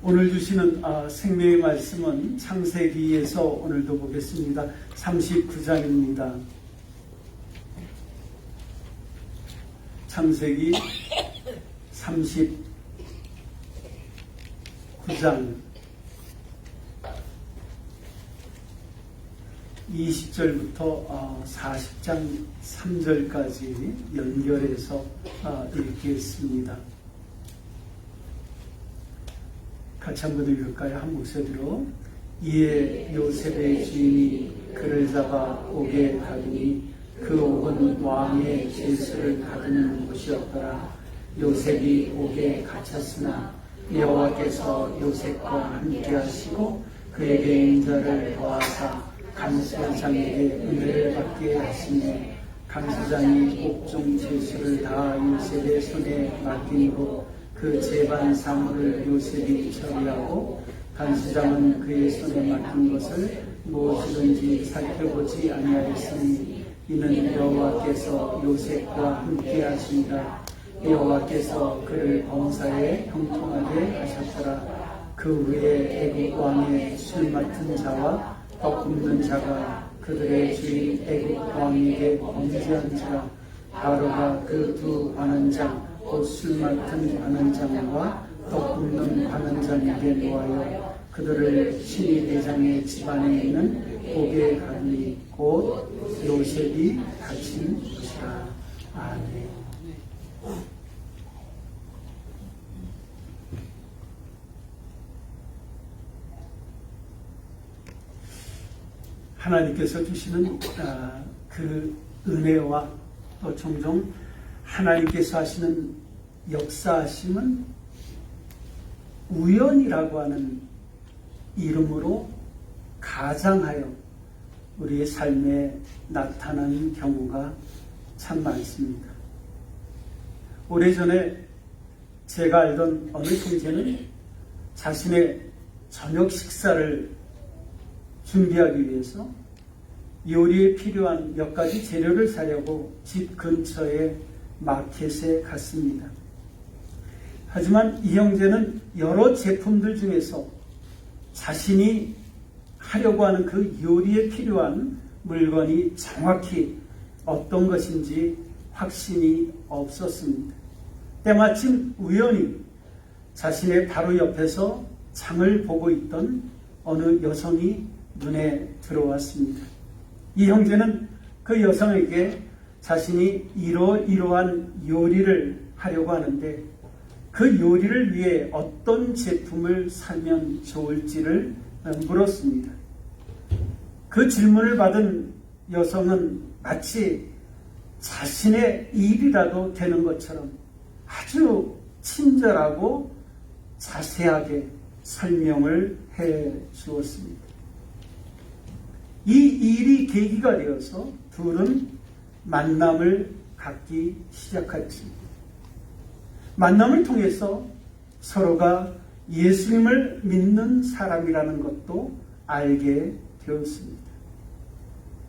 오늘 주시는 생명의 말씀은 창세기에서 오늘도 보겠습니다. 39장입니다. 창세기 39장 20절부터 40장 3절까지 연결해서 읽겠습니다. 같이 한번 읽을까요? 한 목소리로. 이에 요셉의 주인이 그를 잡아 옥에 가두니 그 옥은 왕의 죄수를 가두는 곳이었더라. 요셉이 옥에 갇혔으나 여호와께서 요셉과 함께 하시고 그에게 인자를 더하사 감수장에게 은혜를 받게 하시니 감수장이 옥중 죄수를 다 요셉의 손에 맡기므로 그 재반 사물을 요셉이 처리하고 간수장은 그의 손에 맡긴 것을 무엇이든지 살펴보지 아니하였으니 이는 여호와께서 요셉과 함께 하신다. 여호와께서 그를 범사에 형통하게 하셨더라. 그 후에 애굽 왕의 술 맡은 자와 떡 굽는 자가 그들의 주인 애굽 왕에게 범죄한지라. 바로가 그 두 관원장 곧 술 맡은 관원장과 떡 굽는 관원장에게 놓아여 그들을 신이 대장의 집안에 있는 옥에 가두니 곧 요셉이 갇힌 것이라. 아멘. 하나님께서 주시는 그 은혜와 또 종종 하나님께서 하시는 역사하심은 우연이라고 하는 이름으로 가장하여 우리의 삶에 나타나는 경우가 참 많습니다. 오래전에 제가 알던 어느 형제는 자신의 저녁 식사를 준비하기 위해서 요리에 필요한 몇 가지 재료를 사려고 집 근처의 마켓에 갔습니다. 하지만 이 형제는 여러 제품들 중에서 자신이 하려고 하는 그 요리에 필요한 물건이 정확히 어떤 것인지 확신이 없었습니다. 때마침 우연히 자신의 바로 옆에서 장을 보고 있던 어느 여성이 눈에 들어왔습니다. 이 형제는 그 여성에게 자신이 이러이러한 요리를 하려고 하는데 그 요리를 위해 어떤 제품을 사면 좋을지를 물었습니다. 그 질문을 받은 여성은 마치 자신의 일이라도 되는 것처럼 아주 친절하고 자세하게 설명을 해 주었습니다. 이 일이 계기가 되어서 둘은 만남을 갖기 시작하였습니다. 만남을 통해서 서로가 예수님을 믿는 사람이라는 것도 알게 되었습니다.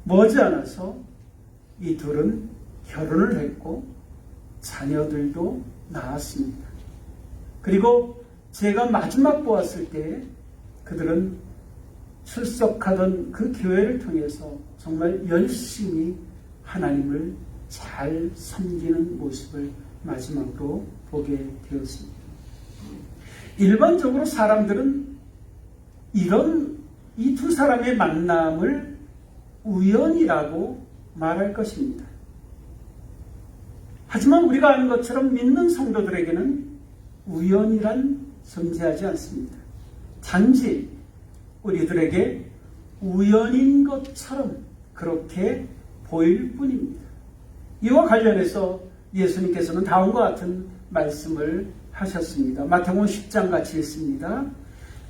머지않아서 이 둘은 결혼을 했고 자녀들도 낳았습니다. 그리고 제가 마지막 보았을 때 그들은 출석하던 그 교회를 통해서 정말 열심히 하나님을 잘 섬기는 모습을 마지막으로 보게 되었습니다. 일반적으로 사람들은 이런 이 두 사람의 만남을 우연이라고 말할 것입니다. 하지만 우리가 아는 것처럼 믿는 성도들에게는 우연이란 존재하지 않습니다. 단지 우리들에게 우연인 것처럼 그렇게 보일 뿐입니다. 이와 관련해서 예수님께서는 다음과 같은 말씀을 하셨습니다. 마태복음 10장 같이 읽습니다.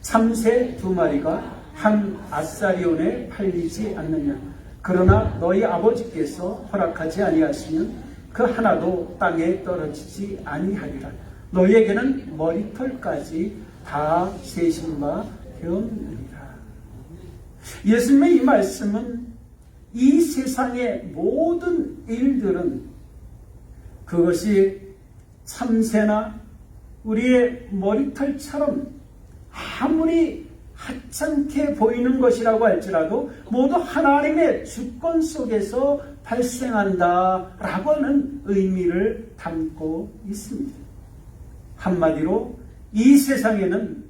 참새 두 마리가 한 아사리온에 팔리지 않느냐. 그러나 너희 아버지께서 허락하지 아니하시면 그 하나도 땅에 떨어지지 아니하리라. 너희에게는 머리털까지 다 세신 바 되었느니라. 예수님의 이 말씀은 이 세상의 모든 일들은 그것이 참새나 우리의 머리털처럼 아무리 하찮게 보이는 것이라고 할지라도 모두 하나님의 주권 속에서 발생한다라고 하는 의미를 담고 있습니다. 한마디로 이 세상에는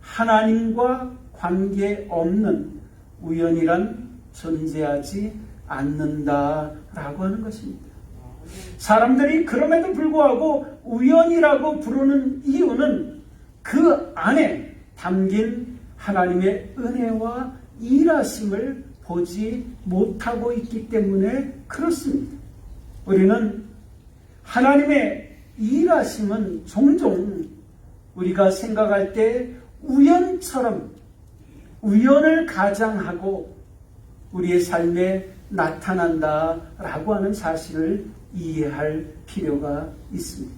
하나님과 관계없는 우연이란 존재하지 않는다라고 하는 것입니다. 사람들이 그럼에도 불구하고 우연이라고 부르는 이유는 그 안에 담긴 하나님의 은혜와 일하심을 보지 못하고 있기 때문에 그렇습니다. 우리는 하나님의 일하심은 종종 우리가 생각할 때 우연처럼 우연을 가장하고 우리의 삶에 나타난다라고 하는 사실을 이해할 필요가 있습니다.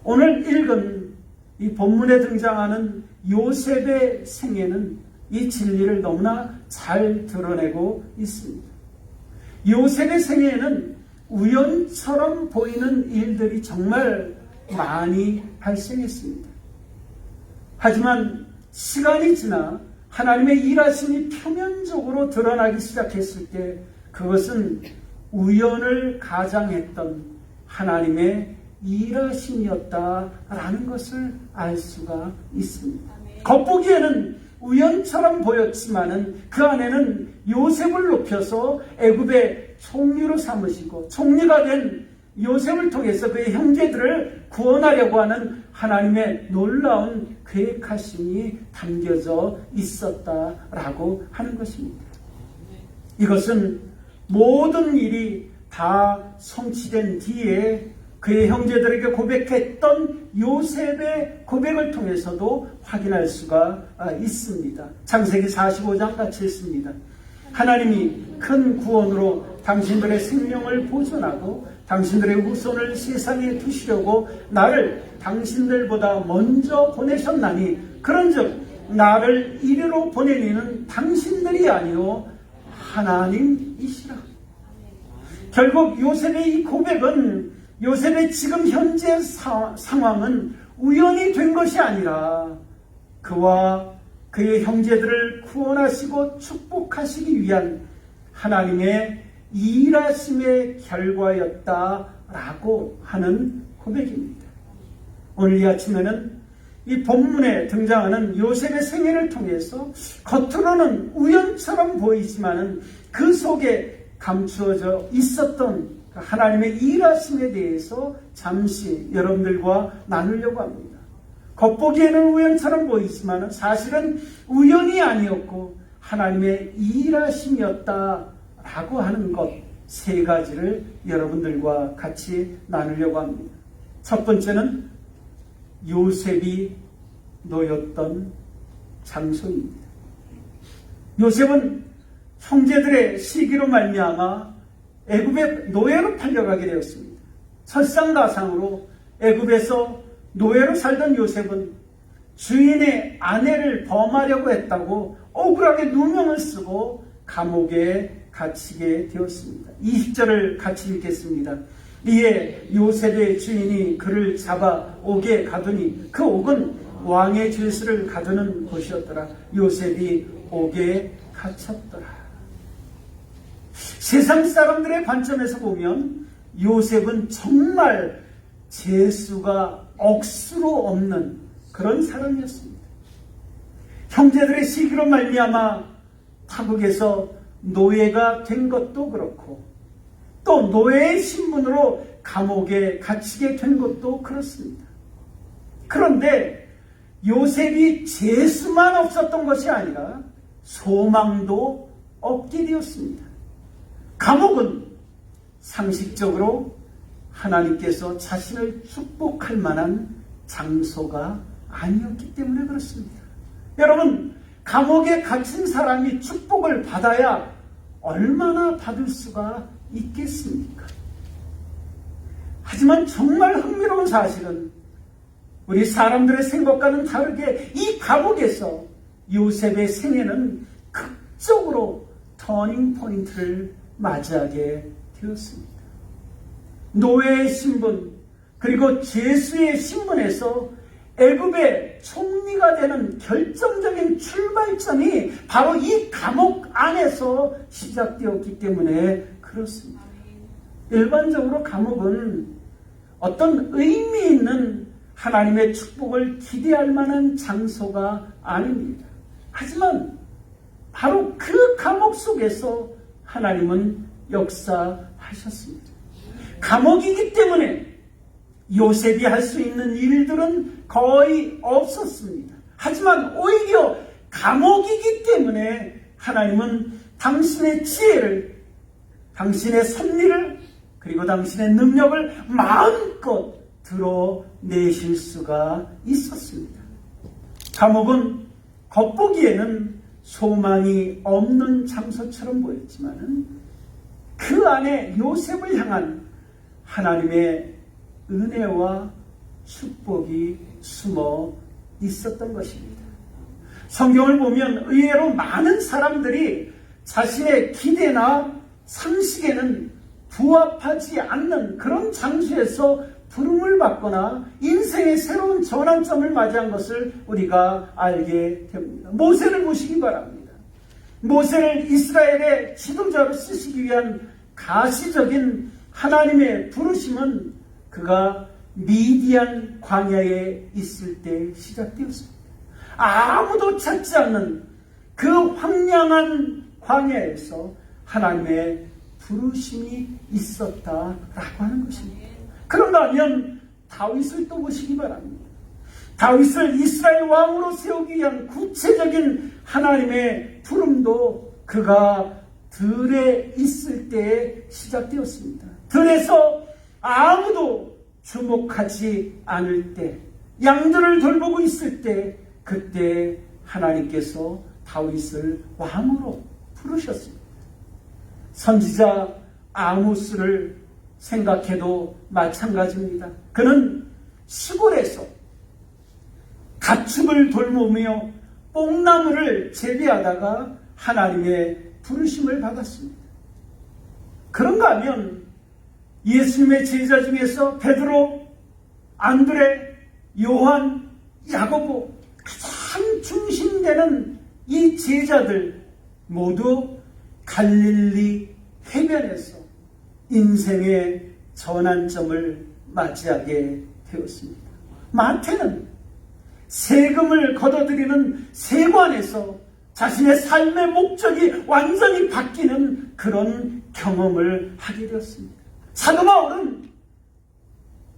오늘 읽은 이 본문에 등장하는 요셉의 생애는 이 진리를 너무나 잘 드러내고 있습니다. 요셉의 생애에는 우연처럼 보이는 일들이 정말 많이 발생했습니다. 하지만 시간이 지나 하나님의 일하심이 표면적으로 드러나기 시작했을 때 그것은 우연을 가장했던 하나님의 일하심이었다라는 것을 알 수가 있습니다. 겉보기에는 우연처럼 보였지만은 그 안에는 요셉을 높여서 애굽의 총리로 삼으시고 총리가 된 요셉을 통해서 그의 형제들을 구원하려고 하는 하나님의 놀라운 계획하심이 담겨져 있었다라고 하는 것입니다. 이것은 모든 일이 다 성취된 뒤에 그의 형제들에게 고백했던 요셉의 고백을 통해서도 확인할 수가 있습니다. 창세기 45장 같이 있습니다. 하나님이 큰 구원으로 당신들의 생명을 보존하고 당신들의 후손을 세상에 두시려고 나를 당신들보다 먼저 보내셨나니 그런즉 나를 이리로 보내니는 당신들이 아니요 하나님이시라. 결국 요셉의 이 고백은 요셉의 지금 현재 상황은 우연히 된 것이 아니라 그와 그의 형제들을 구원하시고 축복하시기 위한 하나님의 일하심의 결과였다라고 하는 고백입니다. 오늘 이 아침에는 이 본문에 등장하는 요셉의 생애를 통해서 겉으로는 우연처럼 보이지만은 그 속에 감추어져 있었던 하나님의 일하심에 대해서 잠시 여러분들과 나누려고 합니다. 겉보기에는 우연처럼 보이지만 사실은 우연이 아니었고 하나님의 일하심이었다라고 하는 것 세 가지를 여러분들과 같이 나누려고 합니다. 첫 번째는 요셉이 놓였던 장소입니다. 요셉은 형제들의 시기로 말미암아 애굽의 노예로 팔려가게 되었습니다. 설상가상으로 애굽에서 노예로 살던 요셉은 주인의 아내를 범하려고 했다고 억울하게 누명을 쓰고 감옥에 갇히게 되었습니다. 20절을 같이 읽겠습니다. 이에 요셉의 주인이 그를 잡아 옥에 가두니 그 옥은 왕의 죄수를 가두는 곳이었더라. 요셉이 옥에 갇혔더라. 세상 사람들의 관점에서 보면 요셉은 정말 재수가 억수로 없는 그런 사람이었습니다. 형제들의 시기로 말미암아 타국에서 노예가 된 것도 그렇고 또 노예의 신분으로 감옥에 갇히게 된 것도 그렇습니다. 그런데 요셉이 재수만 없었던 것이 아니라 소망도 없게 되었습니다. 감옥은 상식적으로 하나님께서 자신을 축복할 만한 장소가 아니었기 때문에 그렇습니다. 여러분, 감옥에 갇힌 사람이 축복을 받아야 얼마나 받을 수가 있겠습니까? 하지만 정말 흥미로운 사실은 우리 사람들의 생각과는 다르게 이 감옥에서 요셉의 생애는 극적으로 터닝 포인트를 맞이하게 되었습니다. 노예의 신분 그리고 죄수의 신분에서 애굽의 총리가 되는 결정적인 출발점이 바로 이 감옥 안에서 시작되었기 때문에 그렇습니다. 일반적으로 감옥은 어떤 의미 있는 하나님의 축복을 기대할 만한 장소가 아닙니다. 하지만 바로 그 감옥 속에서 하나님은 역사하셨습니다. 감옥이기 때문에 요셉이 할 수 있는 일들은 거의 없었습니다. 하지만 오히려 감옥이기 때문에 하나님은 당신의 지혜를, 당신의 섭리를, 그리고 당신의 능력을 마음껏 드러내실 수가 있었습니다. 감옥은 겉보기에는 소망이 없는 장소처럼 보였지만 그 안에 요셉을 향한 하나님의 은혜와 축복이 숨어 있었던 것입니다. 성경을 보면 의외로 많은 사람들이 자신의 기대나 상식에는 부합하지 않는 그런 장소에서 부름을 받거나 인생의 새로운 전환점을 맞이한 것을 우리가 알게 됩니다. 모세를 보시기 바랍니다. 모세를 이스라엘의 지도자로 쓰시기 위한 가시적인 하나님의 부르심은 그가 미디안 광야에 있을 때 시작되었습니다. 아무도 찾지 않는 그 황량한 광야에서 하나님의 부르심이 있었다라고 하는 것입니다. 그런가 하면 다윗을 또 보시기 바랍니다. 다윗을 이스라엘 왕으로 세우기 위한 구체적인 하나님의 부름도 그가 들에 있을 때 시작되었습니다. 들에서 아무도 주목하지 않을 때, 양들을 돌보고 있을 때, 그때 하나님께서 다윗을 왕으로 부르셨습니다. 선지자 아모스를 생각해도 마찬가지입니다. 그는 시골에서 가축을 돌보며 뽕나무를 재배하다가 하나님의 부르심을 받았습니다. 그런가 하면 예수님의 제자 중에서 베드로, 안드레, 요한, 야고보 가장 중심되는 이 제자들 모두 갈릴리 해변에서 인생의 전환점을 맞이하게 되었습니다. 마태는 세금을 걷어들이는 세관에서 자신의 삶의 목적이 완전히 바뀌는 그런 경험을 하게 되었습니다. 사도 바울은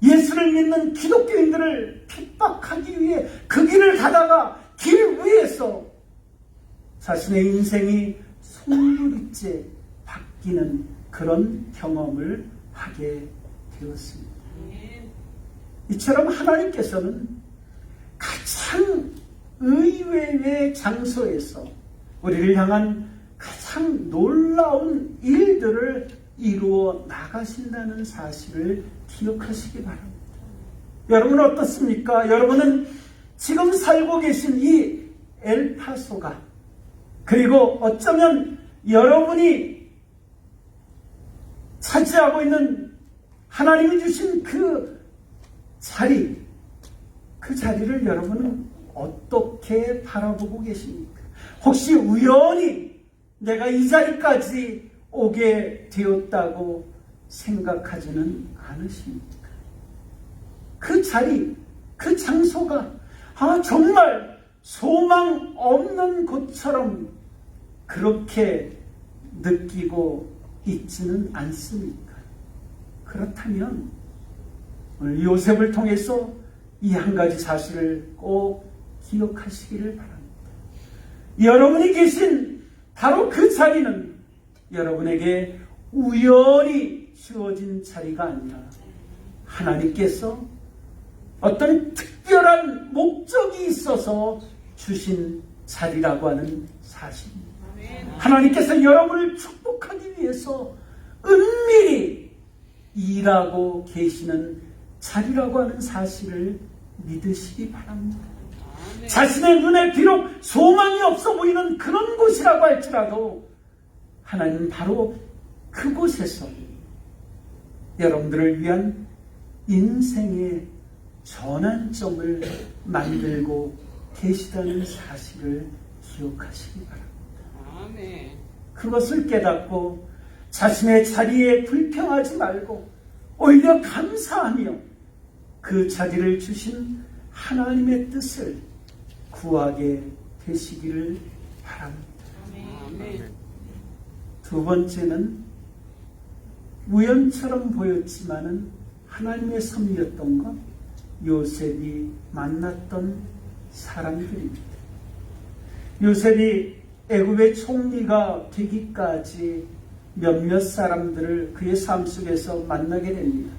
예수를 믿는 기독교인들을 핍박하기 위해 그 길을 가다가 길 위에서 자신의 인생이 송두리째 바뀌는 그런 경험을 하게 되었습니다. 이처럼 하나님께서는 가장 의외의 장소에서 우리를 향한 가장 놀라운 일들을 이루어 나가신다는 사실을 기억하시기 바랍니다. 여러분은 어떻습니까? 여러분은 지금 살고 계신 이 엘파소가, 그리고 어쩌면 여러분이 차지하고 있는 하나님이 주신 그 자리, 그 자리를 여러분은 어떻게 바라보고 계십니까? 혹시 우연히 내가 이 자리까지 오게 되었다고 생각하지는 않으십니까? 그 자리, 그 장소가 정말 소망 없는 곳처럼 그렇게 느끼고 있지는 않습니까? 그렇다면 오늘 요셉을 통해서 이 한 가지 사실을 꼭 기억하시기를 바랍니다. 여러분이 계신 바로 그 자리는 여러분에게 우연히 주어진 자리가 아니라 하나님께서 어떤 특별한 목적이 있어서 주신 자리라고 하는 사실입니다. 하나님께서 여러분을 축복하기 위해서 은밀히 일하고 계시는 자리라고 하는 사실을 믿으시기 바랍니다. 자신의 눈에 비록 소망이 없어 보이는 그런 곳이라고 할지라도 하나님은 바로 그곳에서 여러분들을 위한 인생의 전환점을 만들고 계시다는 사실을 기억하시기 바랍니다. 아멘. 그것을 깨닫고 자신의 자리에 불평하지 말고 오히려 감사하며 그 자리를 주신 하나님의 뜻을 구하게 되시기를 바랍니다. 아멘. 두 번째는 우연처럼 보였지만은 하나님의 섭리였던 것, 요셉이 만났던 사람들입니다. 요셉이 애굽의 총리가 되기까지 몇몇 사람들을 그의 삶 속에서 만나게 됩니다.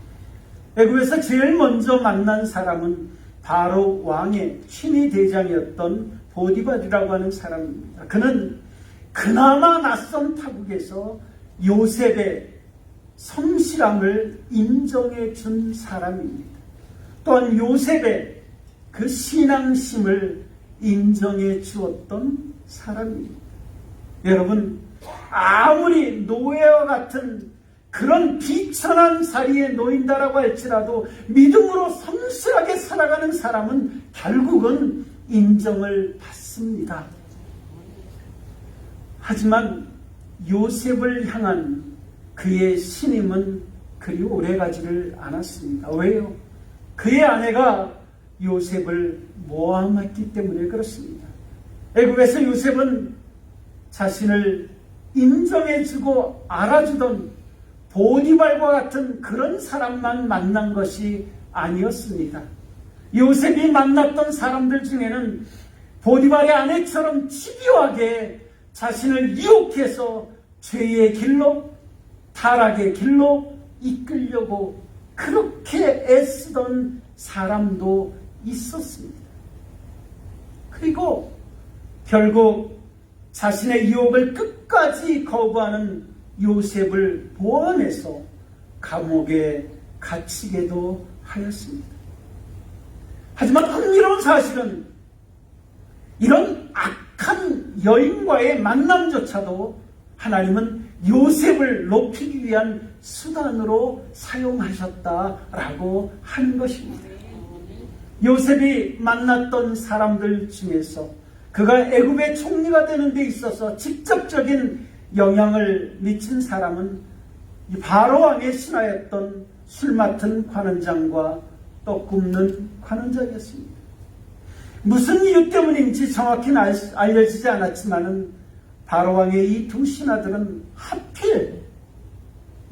애굽에서 제일 먼저 만난 사람은 바로 왕의 친위 대장이었던 보디발이라고 하는 사람입니다. 그는 그나마 낯선 타국에서 요셉의 성실함을 인정해 준 사람입니다. 또한 요셉의 그 신앙심을 인정해 주었던 사람입니다. 여러분, 아무리 노예와 같은 그런 비천한 자리에 놓인다라고 할지라도 믿음으로 성실하게 살아가는 사람은 결국은 인정을 받습니다. 하지만 요셉을 향한 그의 신임은 그리 오래가지를 않았습니다. 왜요? 그의 아내가 요셉을 모함했기 때문에 그렇습니다. 애굽에서 요셉은 자신을 인정해주고 알아주던 보디발과 같은 그런 사람만 만난 것이 아니었습니다. 요셉이 만났던 사람들 중에는 보디발의 아내처럼 집요하게 자신을 유혹해서 죄의 길로, 타락의 길로 이끌려고 그렇게 애쓰던 사람도 있었습니다. 그리고 결국 자신의 유혹을 끝까지 거부하는 요셉을 보호해서 감옥에 갇히게도 하였습니다. 하지만 흥미로운 사실은 이런 악한 여인과의 만남조차도 하나님은 요셉을 높이기 위한 수단으로 사용하셨다라고 하는 것입니다. 요셉이 만났던 사람들 중에서 그가 애굽의 총리가 되는 데 있어서 직접적인 영향을 미친 사람은 바로 왕의 신하였던 술 맡은 관원장과 떡 굽는 관원장이었습니다. 무슨 이유 때문인지 정확히는 알려지지 않았지만은 바로 왕의 이 두 신하들은 하필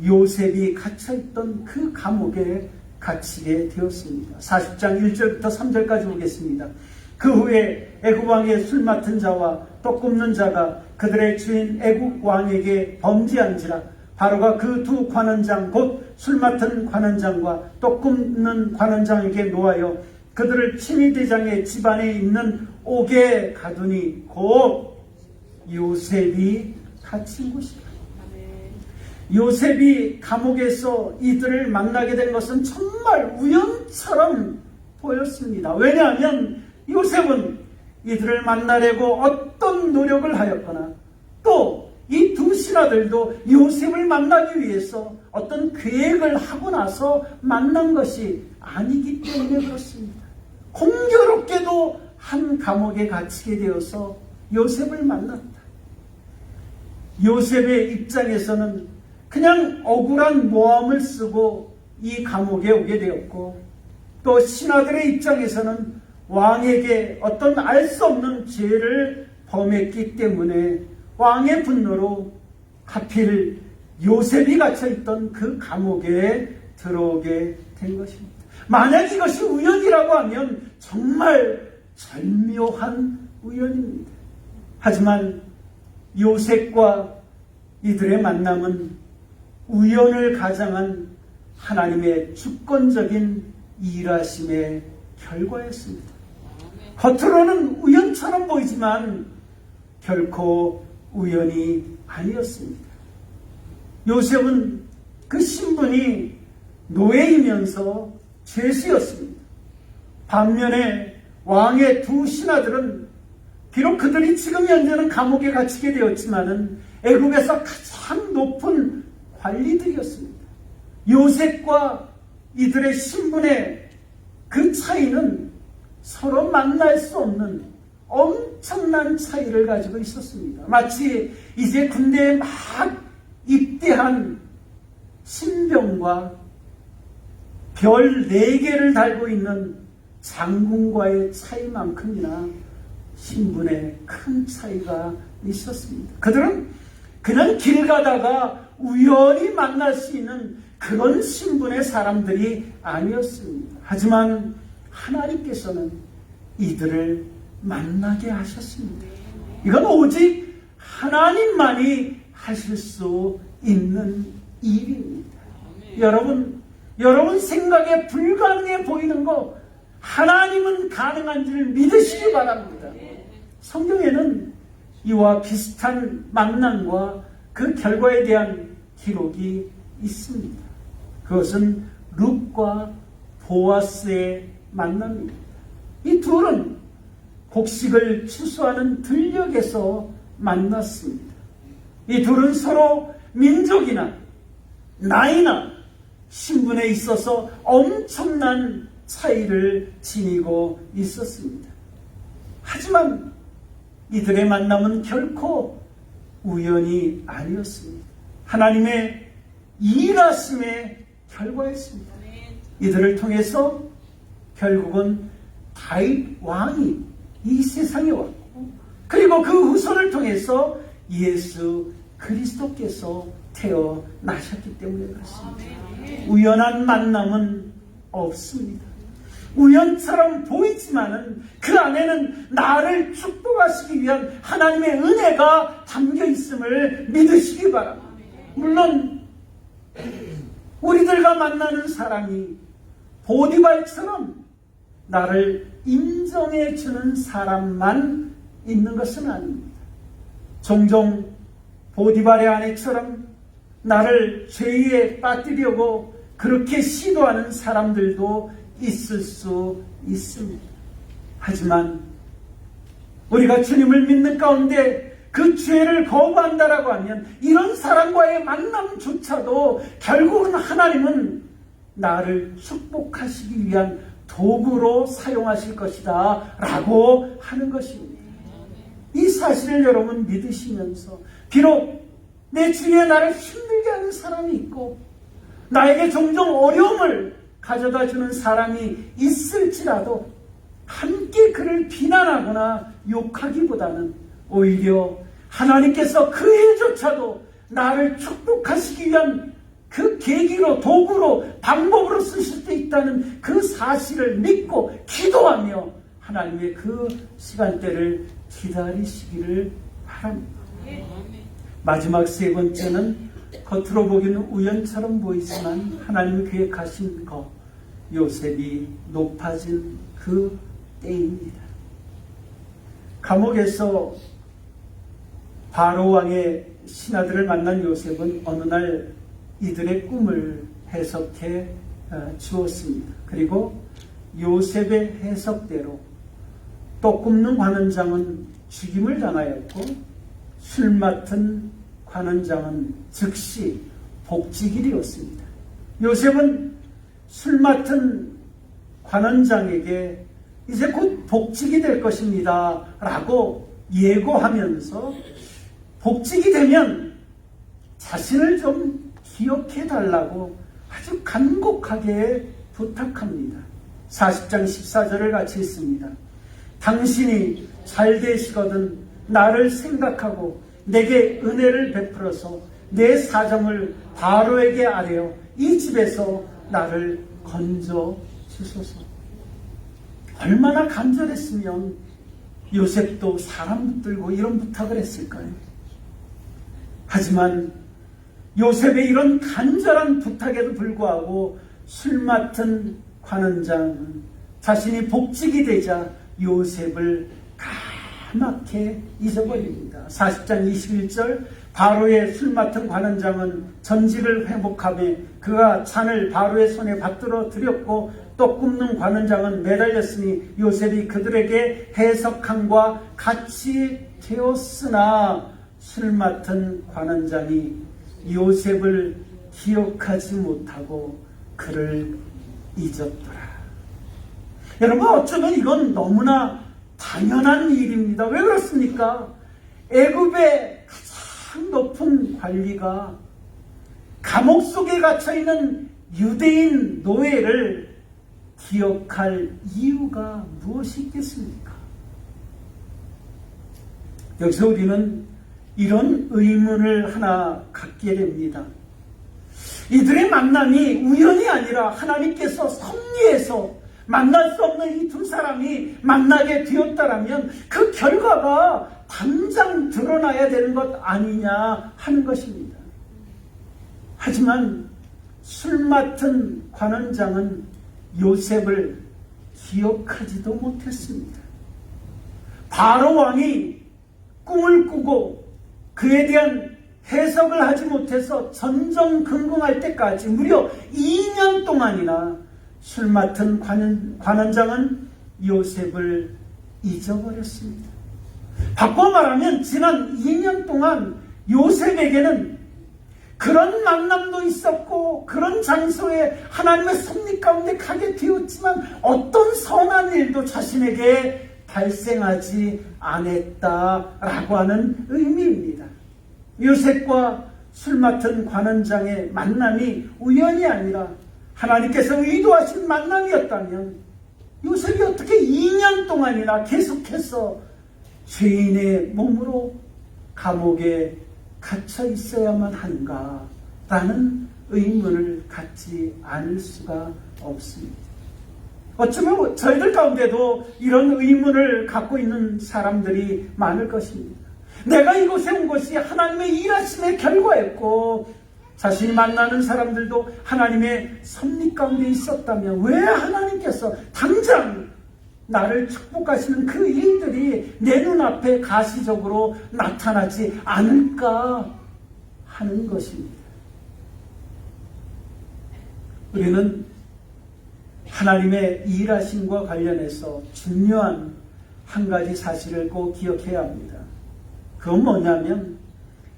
요셉이 갇혀있던 그 감옥에 갇히게 되었습니다. 40장 1절부터 3절까지 보겠습니다. 그 후에 애굽 왕의 술 맡은 자와 떡 굽는 자가 그들의 주인 애굽 왕에게 범죄한지라 바로가 그 두 관원장 곧 술 맡은 관원장과 떡 굽는 관원장에게 노하여 그들을 친위대장의 집안에 있는 옥에 가두니 곧 요셉이 갇힌 곳이다. 요셉이 감옥에서 이들을 만나게 된 것은 정말 우연처럼 보였습니다. 왜냐하면 요셉은 이들을 만나려고 어떤 노력을 하였거나 또 이 두 신하들도 요셉을 만나기 위해서 어떤 계획을 하고 나서 만난 것이 아니기 때문에 그렇습니다. 공교롭게도 한 감옥에 갇히게 되어서 요셉을 만났다. 요셉의 입장에서는 그냥 억울한 모함을 쓰고 이 감옥에 오게 되었고 또 신하들의 입장에서는 왕에게 어떤 알 수 없는 죄를 범했기 때문에 왕의 분노로 하필 요셉이 갇혀있던 그 감옥에 들어오게 된 것입니다. 만약 이것이 우연이라고 하면 정말 절묘한 우연입니다. 하지만 요셉과 이들의 만남은 우연을 가장한 하나님의 주권적인 일하심의 결과였습니다. 겉으로는 우연처럼 보이지만 결코 우연이 아니었습니다. 요셉은 그 신분이 노예이면서 죄수였습니다. 반면에 왕의 두 신하들은 비록 그들이 지금 현재는 감옥에 갇히게 되었지만은 애굽에서 가장 높은 관리들이었습니다. 요셉과 이들의 신분의 그 차이는 서로 만날 수 없는 엄청난 차이를 가지고 있었습니다. 마치 이제 군대에 막 입대한 신병과 별 4개를 달고 있는 장군과의 차이만큼이나 신분에 큰 차이가 있었습니다. 그들은 그냥 길 가다가 우연히 만날 수 있는 그런 신분의 사람들이 아니었습니다. 하지만 하나님께서는 이들을 만나게 하셨습니다. 이건 오직 하나님만이 하실 수 있는 일입니다. 여러분 생각에 불가능해 보이는 거 하나님은 가능한 줄 믿으시기 바랍니다. 성경에는 이와 비슷한 만남과 그 결과에 대한 기록이 있습니다. 그것은 룻과 보아스의 만남입니다. 이 둘은 곡식을 추수하는 들녘에서 만났습니다. 이 둘은 서로 민족이나 나이나 신분에 있어서 엄청난 차이를 지니고 있었습니다. 하지만 이들의 만남은 결코 우연이 아니었습니다. 하나님의 일하심의 결과였습니다. 이들을 통해서 결국은 다윗 왕이 이 세상에 왔고, 그리고 그 후손을 통해서 예수 그리스도께서 태어나셨기 때문에 그렇습니다. 우연한 만남은 없습니다. 우연처럼 보이지만은 그 안에는 나를 축복하시기 위한 하나님의 은혜가 담겨 있음을 믿으시기 바랍니다. 물론 우리들과 만나는 사람이 보디발처럼 나를 인정해 주는 사람만 있는 것은 아닙니다. 종종 보디발의 아내처럼 나를 죄에 빠뜨리려고 그렇게 시도하는 사람들도 있을 수 있습니다. 하지만 우리가 주님을 믿는 가운데 그 죄를 거부한다라고 하면 이런 사람과의 만남조차도 결국은 하나님은 나를 축복하시기 위한 도구로 사용하실 것이다 라고 하는 것입니다. 이 사실을 여러분 믿으시면서 비록 내 주위에 나를 힘들게 하는 사람이 있고 나에게 종종 어려움을 가져다 주는 사람이 있을지라도 함께 그를 비난하거나 욕하기보다는 오히려 하나님께서 그 일조차도 나를 축복하시기 위한 그 계기로, 도구로, 방법으로 쓰실 수 있다는 그 사실을 믿고 기도하며 하나님의 그 시간대를 기다리시기를 바랍니다. 마지막 세 번째는 겉으로 보기는 우연처럼 보이지만 하나님이 계획하신 것, 요셉이 높아진 그 때입니다. 감옥에서 바로 왕의 신하들을 만난 요셉은 어느 날 이들의 꿈을 해석해 주었습니다. 그리고 요셉의 해석대로 떡 굽는 관원장은 죽임을 당하였고 술 맡은 관원장은 즉시 복직일이었습니다. 요셉은 술 맡은 관원장에게 이제 곧 복직이 될 것입니다 라고 예고하면서 복직이 되면 자신을 좀 기억해 달라고 아주 간곡하게 부탁합니다. 40장 14절을 같이 읽습니다. 당신이 잘 되시거든 나를 생각하고 내게 은혜를 베풀어서 내 사정을 바로에게 아뢰어 이 집에서 나를 건져 주소서. 얼마나 간절했으면 요셉도 사람 붙들고 이런 부탁을 했을까요? 하지만 요셉의 이런 간절한 부탁에도 불구하고 술 맡은 관원장은 자신이 복직이 되자 요셉을 까맣게 잊어버립니다. 40장 21절 바로의 술 맡은 관원장은 전직을 회복하며 그가 잔을 바로의 손에 받들어 드렸고 떡 굽는 관원장은 매달렸으니 요셉이 그들에게 해석함과 같이 되었으나 술 맡은 관원장이 요셉을 기억하지 못하고 그를 잊었더라. 여러분, 어쩌면 이건 너무나 당연한 일입니다. 왜 그렇습니까? 애굽의 가장 높은 관리가 감옥 속에 갇혀있는 유대인 노예를 기억할 이유가 무엇이 있겠습니까? 여기서 우리는 이런 의문을 하나 갖게 됩니다. 이들의 만남이 우연이 아니라 하나님께서 섭리해서 만날 수 없는 이 두 사람이 만나게 되었다라면 그 결과가 당장 드러나야 되는 것 아니냐 하는 것입니다. 하지만 술 맡은 관원장은 요셉을 기억하지도 못했습니다. 바로 왕이 꿈을 꾸고 그에 대한 해석을 하지 못해서 전전긍긍할 때까지 무려 2년 동안이나 술 맡은 관원장은 요셉을 잊어버렸습니다. 바꿔 말하면 지난 2년 동안 요셉에게는 그런 만남도 있었고 그런 장소에 하나님의 섭리 가운데 가게 되었지만 어떤 선한 일도 자신에게 발생하지 않았다라고 하는 의미입니다. 요셉과 술 맡은 관원장의 만남이 우연이 아니라 하나님께서 의도하신 만남이었다면 요셉이 어떻게 2년 동안이나 계속해서 죄인의 몸으로 감옥에 갇혀 있어야만 한가라는 의문을 갖지 않을 수가 없습니다. 어쩌면 저희들 가운데도 이런 의문을 갖고 있는 사람들이 많을 것입니다. 내가 이곳에 온 것이 하나님의 일하심의 결과였고 자신이 만나는 사람들도 하나님의 섭리 가운데 있었다면 왜 하나님께서 당장 나를 축복하시는 그 일들이 내 눈앞에 가시적으로 나타나지 않을까 하는 것입니다. 우리는 하나님의 일하심과 관련해서 중요한 한 가지 사실을 꼭 기억해야 합니다. 그건 뭐냐면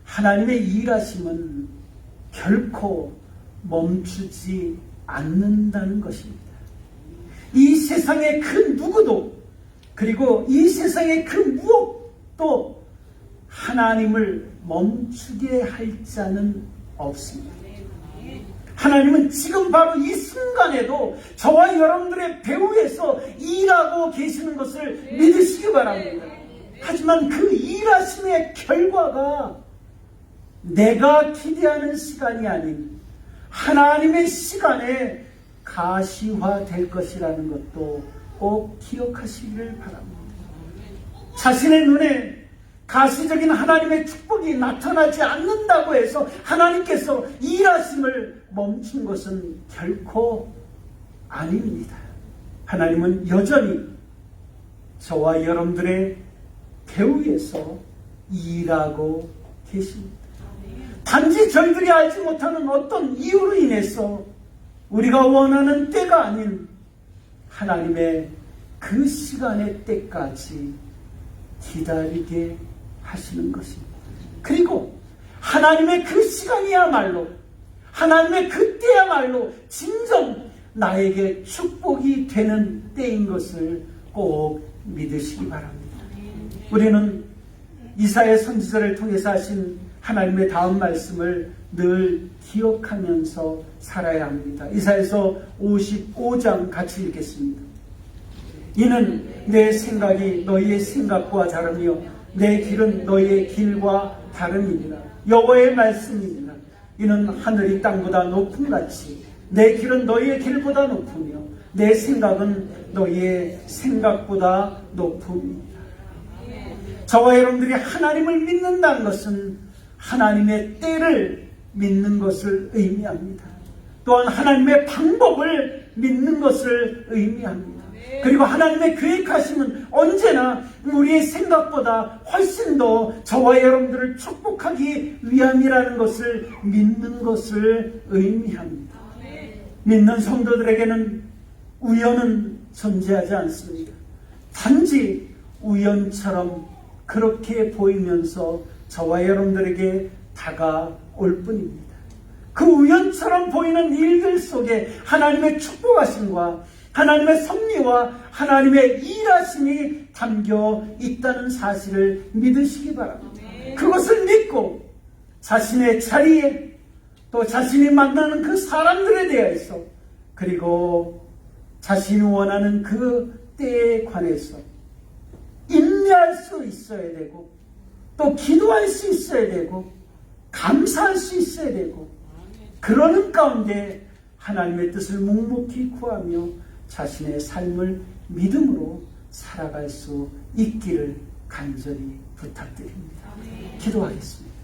하나님의 일하심은 결코 멈추지 않는다는 것입니다. 이 세상의 그 누구도 그리고 이 세상의 그 무엇도 하나님을 멈추게 할 자는 없습니다. 하나님은 지금 바로 이 순간에도 저와 여러분들의 배후에서 일하고 계시는 것을 믿으시기 바랍니다. 하지만 그 일하심의 결과가 내가 기대하는 시간이 아닌 하나님의 시간에 가시화될 것이라는 것도 꼭 기억하시기를 바랍니다. 자신의 눈에 가시적인 하나님의 축복이 나타나지 않는다고 해서 하나님께서 일하심을 멈춘 것은 결코 아닙니다. 하나님은 여전히 저와 여러분들의 배후에서 일하고 계십니다. 단지 저희들이 알지 못하는 어떤 이유로 인해서 우리가 원하는 때가 아닌 하나님의 그 시간의 때까지 기다리게 하시는 것입니다. 그리고 하나님의 그 시간이야말로 하나님의 그 때야말로 진정 나에게 축복이 되는 때인 것을 꼭 믿으시기 바랍니다. 우리는 이사야 선지자를 통해서 하신 하나님의 다음 말씀을 늘 기억하면서 살아야 합니다. 이사야서 55장 같이 읽겠습니다. 이는 내 생각이 너희의 생각과 다르며 내 길은 너희의 길과 다름이니라. 여호와의 말씀이니라. 이는 하늘이 땅보다 높음같이 내 길은 너희의 길보다 높으며 내 생각은 너희의 생각보다 높음이니라. 저와 여러분들이 하나님을 믿는다는 것은 하나님의 때를 믿는 것을 의미합니다. 또한 하나님의 방법을 믿는 것을 의미합니다. 그리고 하나님의 계획하심은 언제나 우리의 생각보다 훨씬 더 저와 여러분들을 축복하기 위함이라는 것을 믿는 것을 의미합니다. 믿는 성도들에게는 우연은 존재하지 않습니다. 단지 우연처럼 그렇게 보이면서 저와 여러분들에게 다가올 뿐입니다. 그 우연처럼 보이는 일들 속에 하나님의 축복하심과 하나님의 섭리와 하나님의 일하심이 담겨 있다는 사실을 믿으시기 바랍니다. 그것을 믿고 자신의 자리에 또 자신이 만나는 그 사람들에 대해서 그리고 자신이 원하는 그 때에 관해서 인내할 수 있어야 되고 또 기도할 수 있어야 되고 감사할 수 있어야 되고 그러는 가운데 하나님의 뜻을 묵묵히 구하며 자신의 삶을 믿음으로 살아갈 수 있기를 간절히 부탁드립니다. 기도하겠습니다.